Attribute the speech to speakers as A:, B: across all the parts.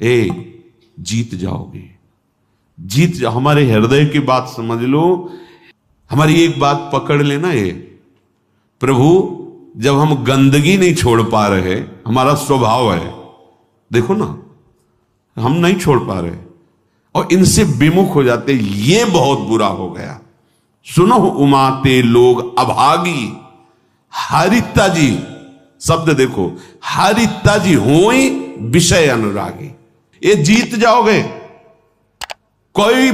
A: जीत जाओगे, जीत जाओ। हमारे हृदय की बात समझ लो, हमारी एक बात पकड़ लेना। ये प्रभु, जब हम गंदगी नहीं छोड़ पा रहे, हमारा स्वभाव है, देखो ना, हम नहीं छोड़ पा रहे और इनसे विमुख हो जाते, ये बहुत बुरा हो गया। सुनो उमाते लोग अभागी, हारिता जी शब्द देखो, हारिता जी होई विषय अनुरागी। ये जीत जाओगे, कोई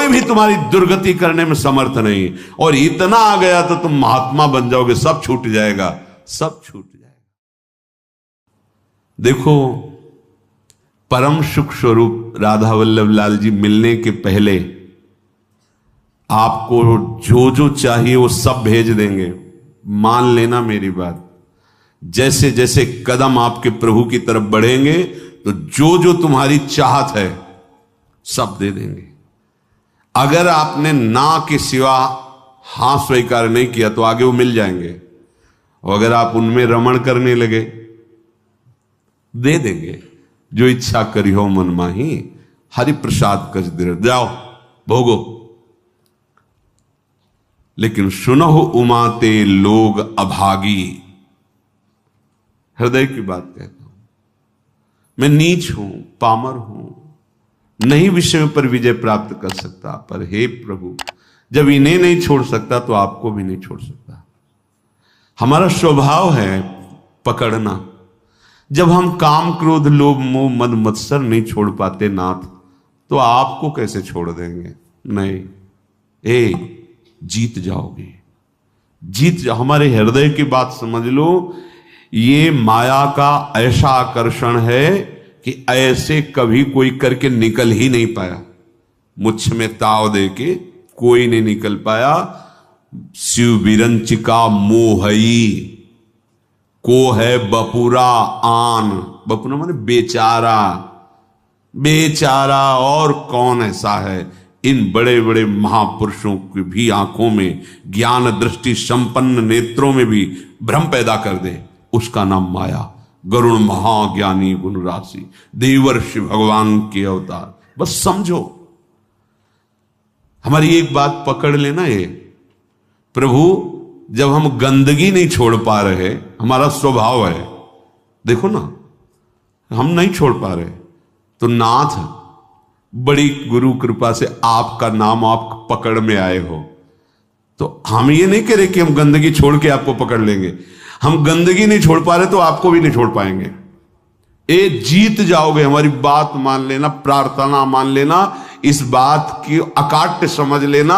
A: भी तुम्हारी दुर्गति करने में समर्थ नहीं। और इतना आ गया तो तुम महात्मा बन जाओगे, सब छूट जाएगा, सब छूट जाएगा। देखो, परम सुख स्वरूप राधा वल्लभ लाल जी मिलने के पहले आपको जो जो चाहिए वो सब भेज देंगे। मान लेना मेरी बात। जैसे जैसे कदम आपके प्रभु की तरफ बढ़ेंगे तो जो जो तुम्हारी चाहत है सब दे देंगे। अगर आपने ना के सिवा हां स्वीकार नहीं किया तो आगे वो मिल जाएंगे, और अगर आप उनमें रमण करने लगे दे देंगे। जो इच्छा करी हो मन माही, हरि प्रसाद कछ दे, जाओ भोगो। लेकिन सुनहु उमाते लोग अभागी, हृदय की बात कहता हूं, मैं नीच हूं, पामर हूं, नहीं विषय पर विजय प्राप्त कर सकता, पर हे प्रभु, जब इन्हें नहीं छोड़ सकता तो आपको भी नहीं छोड़ सकता। हमारा स्वभाव है पकड़ना। जब हम काम क्रोध लोभ मोह मद मत्सर नहीं छोड़ पाते नाथ, तो आपको कैसे छोड़ देंगे? नहीं, जीत जाओगे, जीत जाओ। हमारे हृदय की बात समझ लो। ये माया का ऐसा आकर्षण है कि ऐसे कभी कोई करके निकल ही नहीं पाया। मुझ में ताव दे के कोई नहीं निकल पाया। शिव विरंचिका मोहई को है बपुरा आन, बपुरा माने बेचारा, बेचारा और कौन ऐसा है? इन बड़े बड़े महापुरुषों की भी आंखों में, ज्ञान दृष्टि संपन्न नेत्रों में भी भ्रम पैदा कर दे, उसका नाम माया। गरुण महाज्ञानी गुण राशि, देवर्षि भगवान के अवतार। बस समझो, हमारी एक बात पकड़ लेना। ये प्रभु, जब हम गंदगी नहीं छोड़ पा रहे, हमारा स्वभाव है, देखो ना, हम नहीं छोड़ पा रहे, तो नाथ बड़ी गुरु कृपा से आपका नाम आप पकड़ में आए हो, तो हम ये नहीं कह रहे कि हम गंदगी छोड़ के आपको पकड़ लेंगे। हम गंदगी नहीं छोड़ पा रहे तो आपको भी नहीं छोड़ पाएंगे। जीत जाओगे, हमारी बात मान लेना, प्रार्थना मान लेना, इस बात की अकाट्य समझ लेना।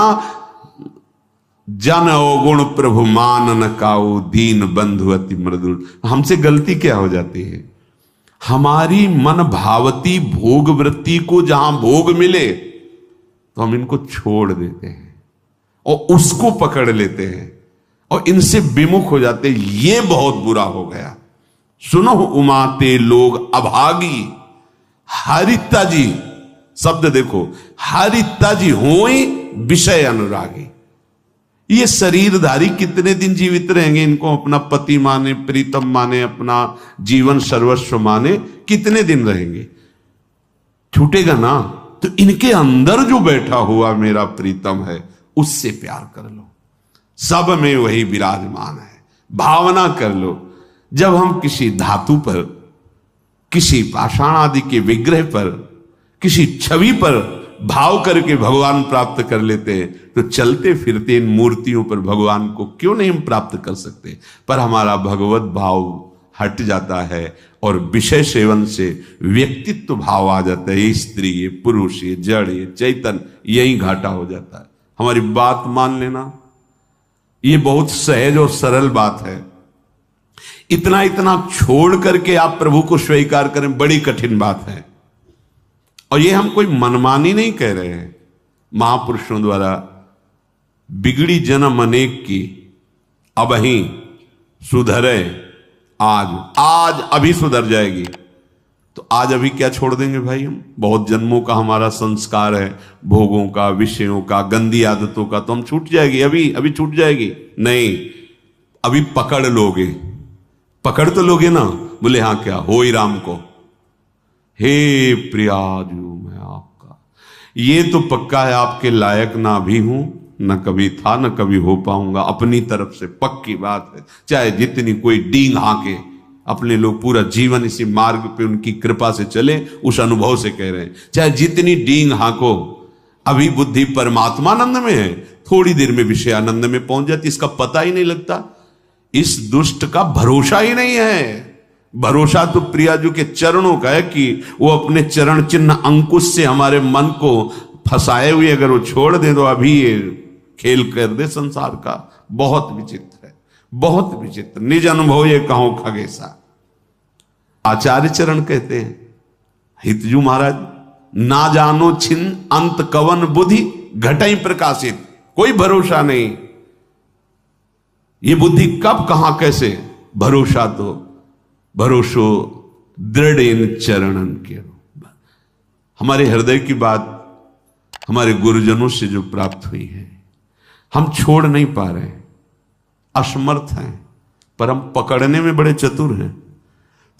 A: जन अवगुण प्रभु मान न काऊ, दीन बंधु अति मृदुल। हमसे गलती क्या हो जाती है? हमारी मन भावती भोग वृत्ति को जहां भोग मिले तो हम इनको छोड़ देते हैं और उसको पकड़ लेते हैं और इनसे विमुख हो जाते हैं। ये बहुत बुरा हो गया। सुनो उमाते लोग अभागी, हारिता जी शब्द देखो, हारिता जी होई विषय अनुरागी। ये शरीरधारी कितने दिन जीवित रहेंगे? इनको अपना पति माने, प्रीतम माने, अपना जीवन सर्वस्व माने, कितने दिन रहेंगे? छूटेगा ना। तो इनके अंदर जो बैठा हुआ मेरा प्रीतम है, उससे प्यार कर लो। सब में वही विराजमान है, भावना कर लो। जब हम किसी धातु पर, किसी पाषाण आदि के विग्रह पर, किसी छवि पर भाव करके भगवान प्राप्त कर लेते हैं, तो चलते फिरते इन मूर्तियों पर भगवान को क्यों नहीं हम प्राप्त कर सकते? पर हमारा भगवत भाव हट जाता है और विषय सेवन से व्यक्तित्व भाव आ जाता है। ये स्त्री, ये पुरुष, ये जड़, ये चैतन्य, यही घाटा हो जाता है। हमारी बात मान लेना, ये बहुत सहज और सरल बात है। इतना इतना छोड़ करके आप प्रभु को स्वीकार करें, बड़ी कठिन बात है। और ये हम कोई मनमानी नहीं कह रहे हैं। महापुरुषों द्वारा बिगड़ी जन्म अनेक की, अब ही सुधरे आज अभी सुधर जाएगी। तो आज अभी क्या छोड़ देंगे भाई? हम बहुत जन्मों का हमारा संस्कार है, भोगों का, विषयों का, गंदी आदतों का, तो हम छूट जाएगी, अभी छूट जाएगी? नहीं, अभी पकड़ लोगे। पकड़ तो लोगे ना। बोले हाँ, क्या हो ही राम को, हे प्रियाजू मैं आपका, ये तो पक्का है आपके लायक ना भी हूं, न कभी था न कभी हो पाऊंगा, अपनी तरफ से पक्की बात है। चाहे जितनी कोई डींग हाके, अपने लोग पूरा जीवन इसी मार्ग पे उनकी कृपा से चले, उस अनुभव से कह रहे हैं, चाहे जितनी डींग हाको, अभी बुद्धि परमात्मानंद में है, थोड़ी देर में विषय आनंद में पहुंच जाती, इसका पता ही नहीं लगता। इस दुष्ट का भरोसा ही नहीं है। भरोसा तो प्रियाजू के चरणों का है कि वो अपने चरण चिन्ह अंकुश से हमारे मन को फंसाए हुए अगर वो छोड़ दे तो अभी ये खेल कर दे संसार का। बहुत विचित्र है, बहुत विचित्र। निज अनुभव ये कहो खगेसा। आचार्य चरण कहते हैं, हितजू महाराज, ना जानो छिन अंत कवन बुद्धि घटई प्रकाशित। कोई भरोसा नहीं, ये बुद्धि कब कहां कैसे। भरोसा तो भरोसो दृढ़ इन चरणन के। हमारे हृदय की बात हमारे गुरुजनों से जो प्राप्त हुई है, हम छोड़ नहीं पा रहे हैं, असमर्थ हैं, पर हम पकड़ने में बड़े चतुर हैं।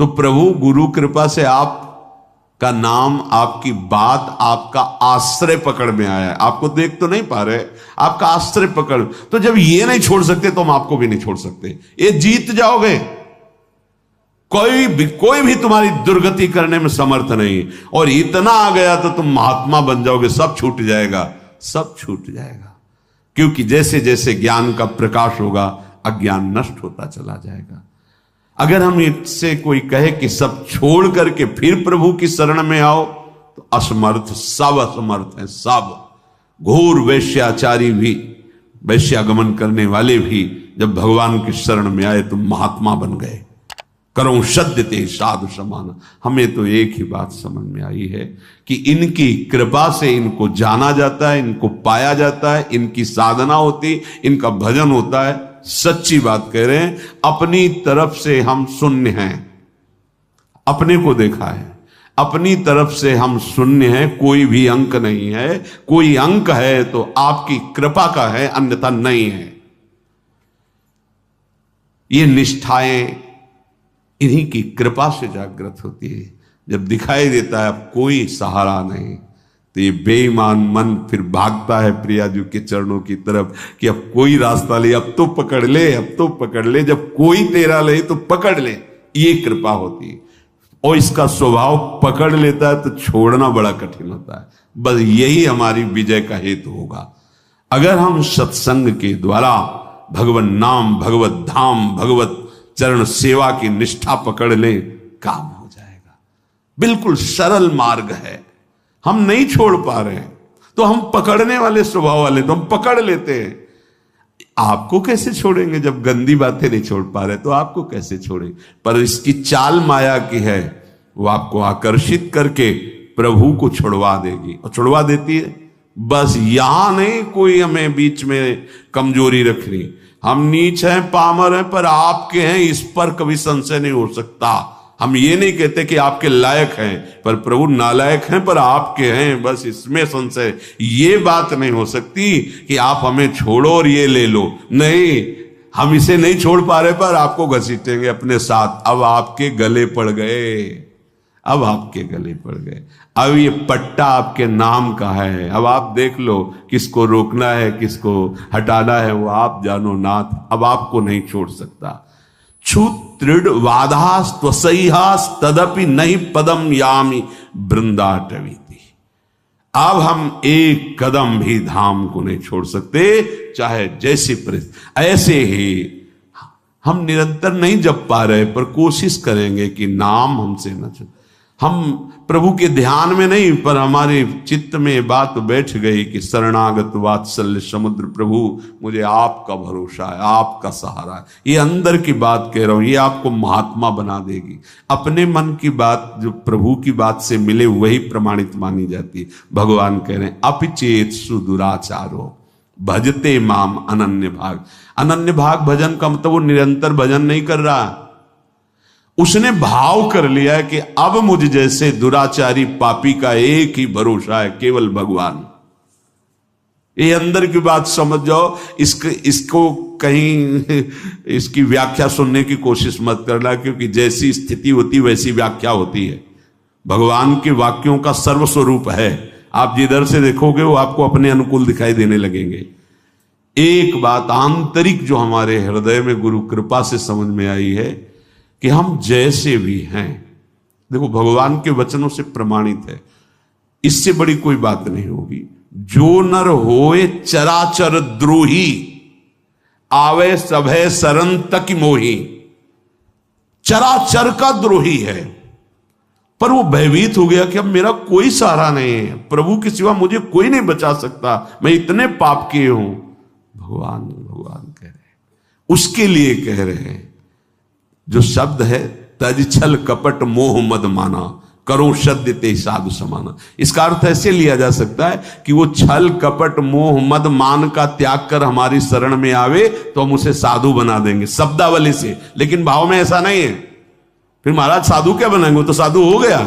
A: तो प्रभु गुरु कृपा से आपका नाम, आपकी बात, आपका आश्रय पकड़ में आया है। आपको देख तो नहीं पा रहे, आपका आश्रय पकड़। तो जब ये नहीं छोड़ सकते तो हम आपको भी नहीं छोड़ सकते। ये जीत जाओगे, कोई भी तुम्हारी दुर्गति करने में समर्थ नहीं। और इतना आ गया तो तुम महात्मा बन जाओगे, सब छूट जाएगा, सब छूट जाएगा। क्योंकि जैसे जैसे ज्ञान का प्रकाश होगा, अज्ञान नष्ट होता चला जाएगा। अगर हम इससे कोई कहे कि सब छोड़ करके फिर प्रभु की शरण में आओ, तो असमर्थ, सब असमर्थ हैं, सब। घोर वैश्याचारी भी, वैश्यागमन करने वाले भी जब भगवान की शरण में आए तो महात्मा बन गए। करो सद्यते साधु समान। हमें तो एक ही बात समझ में आई है कि इनकी कृपा से इनको जाना जाता है, इनको पाया जाता है, इनकी साधना होती, इनका भजन होता है। सच्ची बात कह रहे हैं, अपनी तरफ से हम शून्य हैं। अपने को देखा है, अपनी तरफ से हम शून्य हैं, कोई भी अंक नहीं है। कोई अंक है तो आपकी कृपा का है, अन्यथा नहीं है। ये निष्ठाएं इन्हीं की कृपा से जागृत होती है। जब दिखाई देता है अब कोई सहारा नहीं, तो ये बेईमान मन फिर भागता है प्रियाजू के चरणों की तरफ कि अब कोई रास्ता ले, अब तो पकड़ ले, अब तो पकड़ ले। जब कोई तेरा ले तो पकड़ ले, ये कृपा होती है। और इसका स्वभाव पकड़ लेता है तो छोड़ना बड़ा कठिन होता है। बस यही हमारी विजय का हेतु होगा। अगर हम सत्संग के द्वारा भगवत नाम, भगवत धाम, भगवत चरण सेवा की निष्ठा पकड़ ले, काम हो जाएगा। बिल्कुल सरल मार्ग है, हम नहीं छोड़ पा रहे हैं तो हम पकड़ने वाले स्वभाव वाले, तो हम पकड़ लेते हैं। आपको कैसे छोड़ेंगे जब गंदी बातें नहीं छोड़ पा रहे, तो आपको कैसे छोड़ेंगे। पर इसकी चाल माया की है, वो आपको आकर्षित करके प्रभु को छुड़वा देगी, और छुड़वा देती है। बस यहां नहीं कोई हमें बीच में कमजोरी रखनी। हम नीच हैं, पामर हैं, पर आपके हैं, इस पर कभी संशय नहीं हो सकता। हम ये नहीं कहते कि आपके लायक हैं, पर प्रभु नालायक हैं, पर आपके हैं, बस इसमें संशय। ये बात नहीं हो सकती कि आप हमें छोड़ो और ये ले लो। नहीं, हम इसे नहीं छोड़ पा रहे, पर आपको घसीटेंगे अपने साथ। अब आपके गले पड़ गए, अब आपके गले पड़ गए। अब ये पट्टा आपके नाम का है। अब आप देख लो किसको रोकना है, किसको हटाना है, वो आप जानो नाथ। अब आपको नहीं छोड़ सकता। क्षुत्रिड वाधास त्वसैहास तदपि नहीं पदम यामी वृंदाटवीति। अब हम एक कदम भी धाम को नहीं छोड़ सकते, चाहे जैसी परिस्थिति। ऐसे ही हम निरंतर नहीं जप पा रहे, पर कोशिश करेंगे कि नाम हमसे न छूटे। हम प्रभु के ध्यान में नहीं, पर हमारे चित्त में बात बैठ गई कि शरणागत वात्सल्य समुद्र प्रभु, मुझे आपका भरोसा है, आपका सहारा है। ये अंदर की बात कह रहा हूं, ये आपको महात्मा बना देगी। अपने मन की बात जो प्रभु की बात से मिले वही प्रमाणित मानी जाती है। भगवान कह रहे हैं, अपिचेत सुदुराचारो भजते माम अनन्य भाग। अनन्य भाग भजन का मतलब वो निरंतर भजन नहीं कर रहा, उसने भाव कर लिया है कि अब मुझ जैसे दुराचारी पापी का एक ही भरोसा है, केवल भगवान। ये अंदर की बात समझ जाओ। इसको कहीं इसकी व्याख्या सुनने की कोशिश मत करना, क्योंकि जैसी स्थिति होती वैसी व्याख्या होती है। भगवान के वाक्यों का सर्वस्वरूप है। आप जिधर से देखोगे वो आपको अपने अनुकूल दिखाई देने लगेंगे। एक बात आंतरिक जो हमारे हृदय में गुरु कृपा से समझ में आई है कि हम जैसे भी हैं, देखो भगवान के वचनों से प्रमाणित है, इससे बड़ी कोई बात नहीं होगी। जो नर होए चराचर द्रोही, आवे सभय सरन तक मोही। चराचर का द्रोही है, पर वो भयभीत हो गया कि अब मेरा कोई सहारा नहीं है, प्रभु के सिवा मुझे कोई नहीं बचा सकता, मैं इतने पाप किए हूं। भगवान भगवान कह रहे हैं, उसके लिए कह रहे हैं जो शब्द है, तज छल कपट मोह मद माना, करो सद्य ते साधु समाना। इसका अर्थ ऐसे लिया जा सकता है कि वो छल कपट मोह मद मान का त्याग कर हमारी शरण में आवे तो हम उसे साधु बना देंगे शब्दावली से, लेकिन भाव में ऐसा नहीं है। फिर महाराज साधु क्या बनाएंगे, तो साधु हो गया।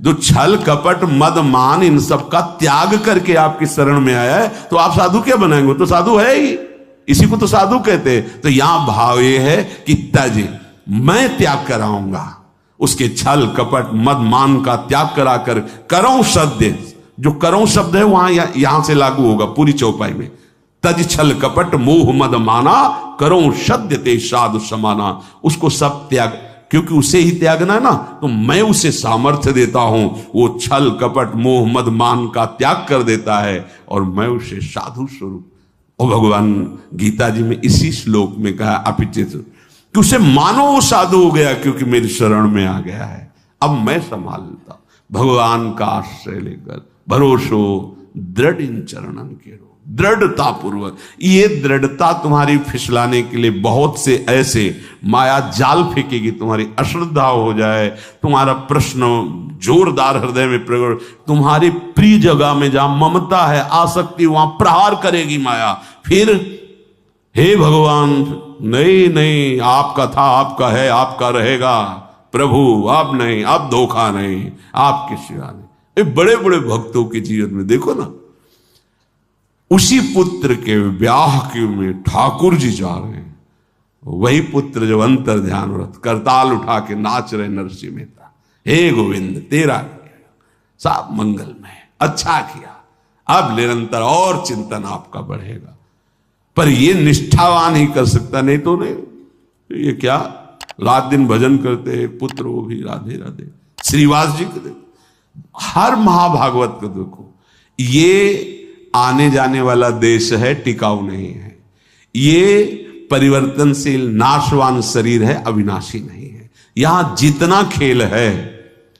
A: जो छल कपट मद मान इन सब का त्याग करके आपकी शरण में आया है तो आप साधु क्या बनाएंगे, तो साधु है ही, इसी को तो साधु कहते हैं। तो यहां भाव ये है कि तज, मैं त्याग कराऊंगा उसके छल कपट मद मान का त्याग कराकर, करो सद्य, जो करो शब्द है वहां यहां से लागू होगा पूरी चौपाई में। तज छल कपट मोह मद माना, करो सद्य ते साधु समाना। उसको सब त्याग, क्योंकि उसे ही त्यागना है ना, तो मैं उसे सामर्थ्य देता हूं, वो छल कपट मोह मद मान का त्याग कर देता है और मैं उसे साधु स्वरूप। और भगवान गीता जी में इसी श्लोक में कहा अपिचित कि उसे मानो वो साधु हो गया क्योंकि मेरी शरण में आ गया है, अब मैं संभाल लेता। भगवान का आश्रय लेकर भरोसो दृढ़ इन चरणन के रो, दृढ़ता पूर्वक। ये दृढ़ता तुम्हारी फिसलाने के लिए बहुत से ऐसे माया जाल फेंकेगी, तुम्हारी अश्रद्धा हो जाए, तुम्हारा प्रश्न जोरदार हृदय में प्रकट, तुम्हारी प्रिय जगह में जहां ममता है आसक्ति वहां प्रहार करेगी माया। फिर हे भगवान, नहीं नहीं, आपका था, आपका है, आपका रहेगा प्रभु, अब नहीं, अब धोखा नहीं, आपके सिवा नहीं। ये बड़े बड़े भक्तों के जीवन में देखो ना, उसी पुत्र के ब्याह के में ठाकुर जी जा रहे हैं, वही पुत्र जो अंतर ध्यान व्रत करताल उठा के नाच रहे नरसिंह मेहता, हे गोविंद तेरा सब मंगलमय, अच्छा किया, अब निरंतर और चिंतन आपका बढ़ेगा। पर ये निष्ठावान ही कर सकता, नहीं तो नहीं। ये क्या रात दिन भजन करते हैं पुत्र, वो भी राधे राधे। श्रीवास जी को देखो, हर महाभागवत को देखो, ये आने जाने वाला देश है, टिकाऊ नहीं है। ये परिवर्तनशील नाशवान शरीर है, अविनाशी नहीं है। यहां जितना खेल है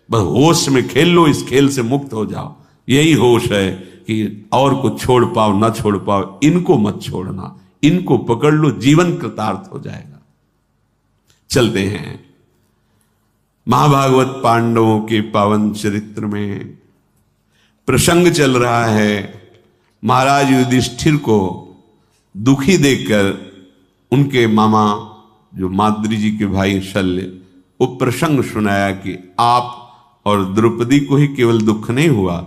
A: बस होश में खेल लो, इस खेल से मुक्त हो जाओ। यही होश है कि और को छोड़ पाओ ना छोड़ पाओ, इनको मत छोड़ना, इनको पकड़ लो, जीवन कृतार्थ हो जाएगा। चलते हैं महाभागवत पांडवों के पावन चरित्र में। प्रसंग चल रहा है महाराज युधिष्ठिर को दुखी देखकर उनके मामा जो माद्री जी के भाई शल्य, वो प्रसंग सुनाया कि आप और द्रौपदी को ही केवल दुख नहीं हुआ,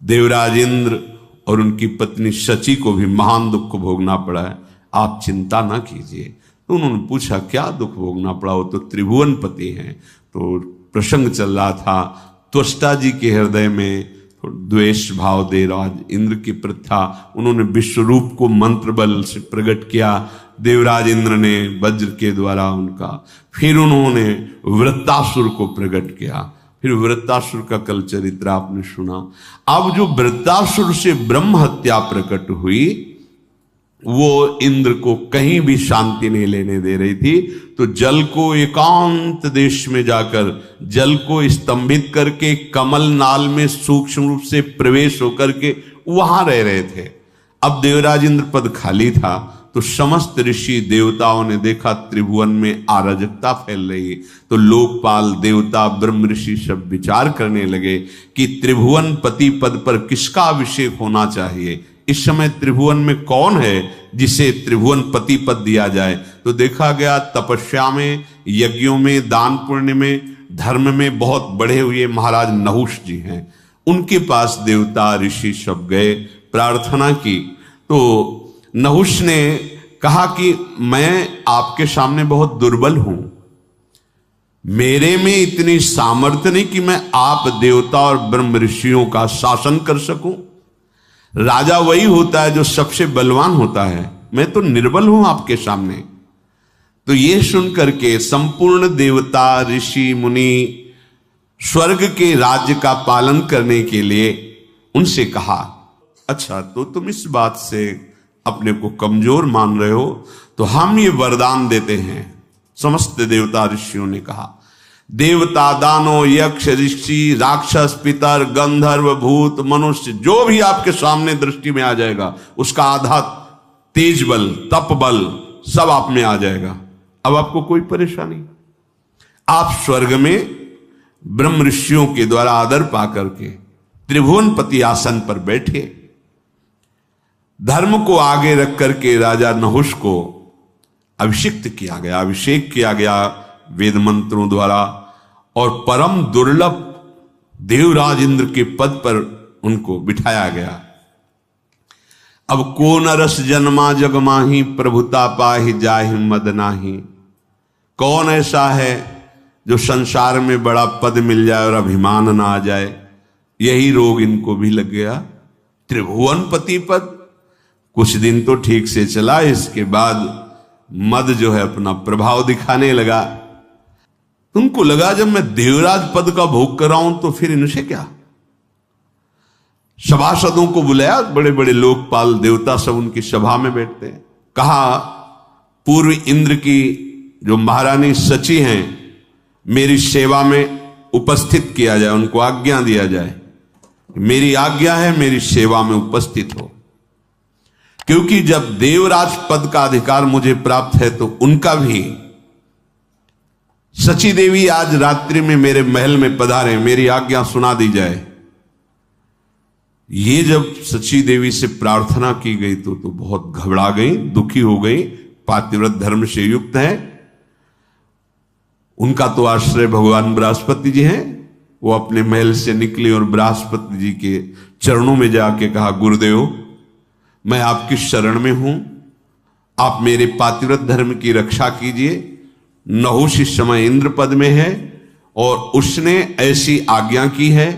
A: देवराज इंद्र और उनकी पत्नी शची को भी महान दुख भोगना पड़ा है, आप चिंता ना कीजिए। तो उन्होंने पूछा क्या दुख भोगना पड़ा, वो तो त्रिभुवन पति हैं। तो प्रसंग चल रहा था, त्वष्टा जी के हृदय में द्वेष भाव देवराज इंद्र की प्रथा, उन्होंने विश्वरूप को मंत्र बल से प्रकट किया, देवराज इंद्र ने वज्र के द्वारा उनका, फिर उन्होंने वृत्तासुर को प्रकट किया, फिर वृत्तासुर का कल चरित्र आपने सुना। अब जो वृत्तासुर से ब्रह्म हत्या प्रकट हुई, वो इंद्र को कहीं भी शांति नहीं लेने दे रही थी। तो जल को एकांत देश में जाकर जल को स्तंभित करके कमल नाल में सूक्ष्म रूप से प्रवेश होकर के वहां रह रहे थे। अब देवराज इंद्र पद खाली था, तो समस्त ऋषि देवताओं ने देखा त्रिभुवन में अराजकता फैल रही, तो लोकपाल देवता ब्रह्म ऋषि सब विचार करने लगे कि त्रिभुवन पति पद पर किसका अभिषेक होना चाहिए। इस समय त्रिभुवन में कौन है जिसे त्रिभुवन पति पद दिया जाए। तो देखा गया तपस्या में, यज्ञों में, दान पुण्य में, धर्म में बहुत बढ़े हुए महाराज नहुष जी हैं, उनके पास देवता ऋषि सब गए, प्रार्थना की। तो नहुष ने कहा कि मैं आपके सामने बहुत दुर्बल हूं, मेरे में इतनी सामर्थ्य नहीं कि मैं आप देवता और ब्रह्म ऋषियों का शासन कर सकूं। राजा वही होता है जो सबसे बलवान होता है, मैं तो निर्बल हूं आपके सामने। तो ये सुन करके संपूर्ण देवता ऋषि मुनि स्वर्ग के राज्य का पालन करने के लिए उनसे कहा, अच्छा तो तुम इस बात से अपने को कमजोर मान रहे हो तो हम ये वरदान देते हैं। समस्त देवता ऋषियों ने कहा, देवता दानव यक्ष ऋषि राक्षस पितर गंधर्व भूत मनुष्य जो भी आपके सामने दृष्टि में आ जाएगा उसका आधा तेज बल तप बल सब आप में आ जाएगा। अब आपको कोई परेशानी, आप स्वर्ग में ब्रह्म ऋषियों के द्वारा आदर पाकर के त्रिभुवनपति आसन पर बैठे। धर्म को आगे रख करके राजा नहुष को अभिषिक्त किया गया, अभिषेक किया गया वेद मंत्रों द्वारा, और परम दुर्लभ देवराज इंद्र के पद पर उनको बिठाया गया। अब को नरस जन्मा जग माही प्रभुता पाहि जाहि मद नाही। कौन ऐसा है जो संसार में बड़ा पद मिल जाए और अभिमान ना आ जाए? यही रोग इनको भी लग गया। त्रिभुवनपति पद कुछ दिन तो ठीक से चला, इसके बाद मद जो है अपना प्रभाव दिखाने लगा। तुमको लगा जब मैं देवराज पद का भोग कर रहा हूं तो फिर इनसे क्या। सभासदों को बुलाया, बड़े बड़े लोकपाल देवता सब उनकी सभा में बैठते हैं। कहा पूर्व इंद्र की जो महारानी सची हैं मेरी सेवा में उपस्थित किया जाए, उनको आज्ञा दिया जाए, मेरी आज्ञा है मेरी सेवा में उपस्थित हो। क्योंकि जब देवराज पद का अधिकार मुझे प्राप्त है तो उनका भी। सची देवी आज रात्रि में मेरे महल में पधारे, मेरी आज्ञा सुना दी जाए। ये जब सची देवी से प्रार्थना की गई तो बहुत घबरा गई, दुखी हो गई। पातिव्रत धर्म से युक्त है, उनका तो आश्रय भगवान बृहस्पति जी हैं। वो अपने महल से निकले और बृहस्पति जी के चरणों में जाके कहा, गुरुदेव मैं आपकी शरण में हूं, आप मेरे पातिव्रत धर्म की रक्षा कीजिए। नहुष इस समय इंद्र पद में है और उसने ऐसी आज्ञा की है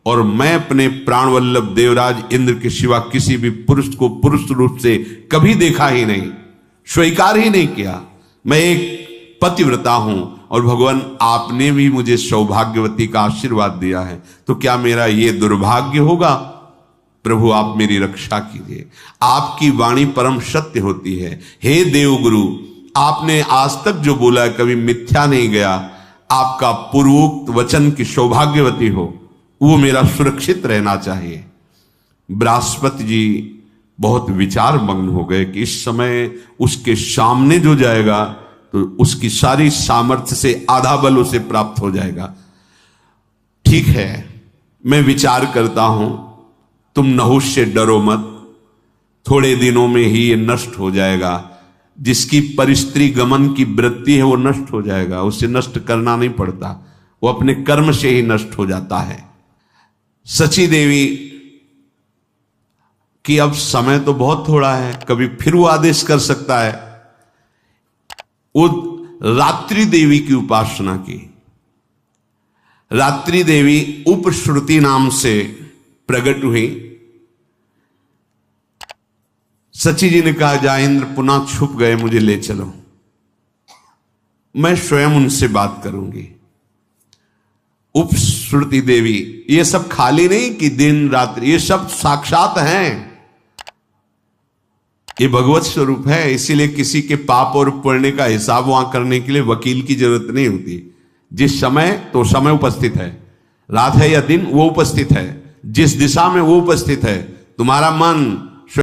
A: और मैं अपने प्राण वल्लभ देवराज इंद्र के सिवा किसी भी पुरुष को पुरुष रूप से कभी देखा ही नहीं, स्वीकार ही नहीं किया। मैं एक पतिव्रता हूं और भगवान आपने भी मुझे सौभाग्यवती का आशीर्वाद दिया है, तो क्या मेरा ये दुर्भाग्य होगा? प्रभु आप मेरी रक्षा कीजिए। आपकी वाणी परम सत्य होती है। हे देवगुरु, आपने आज तक जो बोला कभी मिथ्या नहीं गया। आपका पूर्वोक्त वचन की सौभाग्यवती हो, वो मेरा सुरक्षित रहना चाहिए। बृहस्पति जी बहुत विचार मग्न हो गए कि इस समय उसके सामने जो जाएगा तो उसकी सारी सामर्थ्य से आधा बल उसे प्राप्त हो जाएगा। ठीक है, मैं विचार करता हूं, तुम नहुष से डरो मत, थोड़े दिनों में ही ये नष्ट हो जाएगा। जिसकी परिस्त्री गमन की वृत्ति है वो नष्ट हो जाएगा, उसे नष्ट करना नहीं पड़ता, वो अपने कर्म से ही नष्ट हो जाता है। सची देवी कि अब समय तो बहुत थोड़ा है, कभी फिर वो आदेश कर सकता है। वो रात्रि देवी की उपासना की। रात्रि देवी उपश्रुति नाम से प्रकट हुई। सची जी ने कहा, जा इंद्र पुनः छुप गए, मुझे ले चलो, मैं स्वयं उनसे बात करूंगी। उपश्रुति देवी, ये सब खाली नहीं कि दिन रात्रि, ये सब साक्षात हैं, ये भगवत स्वरूप है। इसीलिए किसी के पाप और पुण्य का हिसाब वहां करने के लिए वकील की जरूरत नहीं होती। जिस समय तो समय उपस्थित है, रात है या दिन वो उपस्थित है, जिस दिशा में वो उपस्थित है। तुम्हारा मन